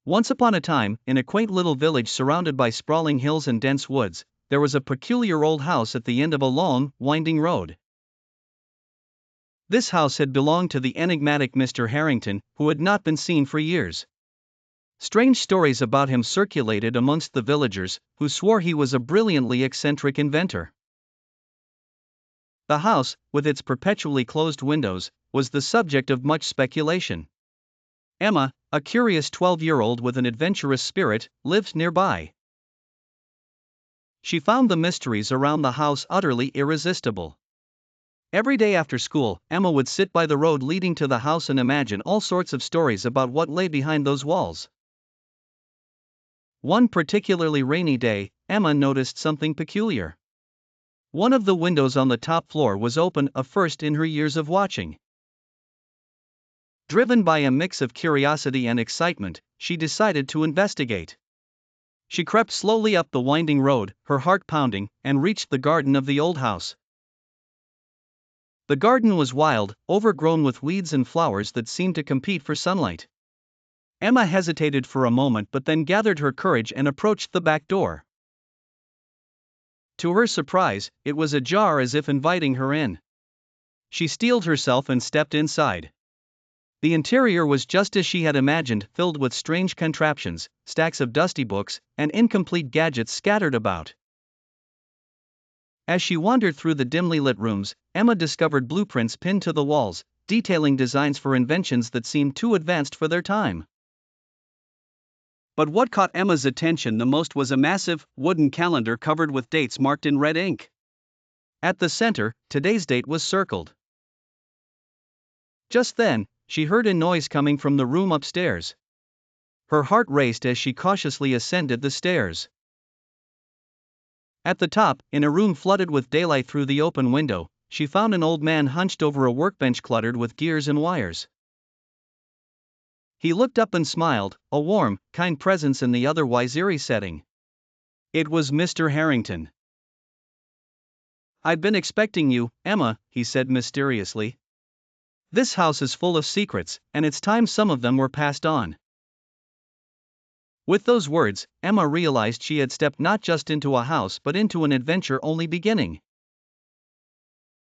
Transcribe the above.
Once upon a time, in a quaint little village surrounded by sprawling hills and dense woods, there was a peculiar old house at the end of a long, winding road. This house had belonged to the enigmatic Mr. Harrington, who had not been seen for years. Strange stories about him circulated amongst the villagers, who swore he was a brilliantly eccentric inventor. The house, with its perpetually closed windows, was the subject of much speculation. Emma, a curious 12-year-old with an adventurous spirit, lived nearby. She found the mysteries around the house utterly irresistible. Every day after school, Emma would sit by the road leading to the house and imagine all sorts of stories about what lay behind those walls. One particularly rainy day, Emma noticed something peculiar. One of the windows on the top floor was open, a first in her years of watching. Driven by a mix of curiosity and excitement, she decided to investigate. She crept slowly up the winding road, her heart pounding, and reached the garden of the old house. The garden was wild, overgrown with weeds and flowers that seemed to compete for sunlight. Emma hesitated for a moment but then gathered her courage and approached the back door. To her surprise, it was ajar as if inviting her in. She steeled herself and stepped inside. The interior was just as she had imagined, filled with strange contraptions, stacks of dusty books, and incomplete gadgets scattered about. As she wandered through the dimly lit rooms, Emma discovered blueprints pinned to the walls, detailing designs for inventions that seemed too advanced for their time. But what caught Emma's attention the most was a massive, wooden calendar covered with dates marked in red ink. At the center, today's date was circled. Just then, she heard a noise coming from the room upstairs. Her heart raced as she cautiously ascended the stairs. At the top, in a room flooded with daylight through the open window, she found an old man hunched over a workbench cluttered with gears and wires. He looked up and smiled, a warm, kind presence in the otherwise eerie setting. It was Mr. Harrington. "I've been expecting you, Emma," he said mysteriously. "This house is full of secrets, and it's time some of them were passed on." With those words, Emma realized she had stepped not just into a house but into an adventure only beginning.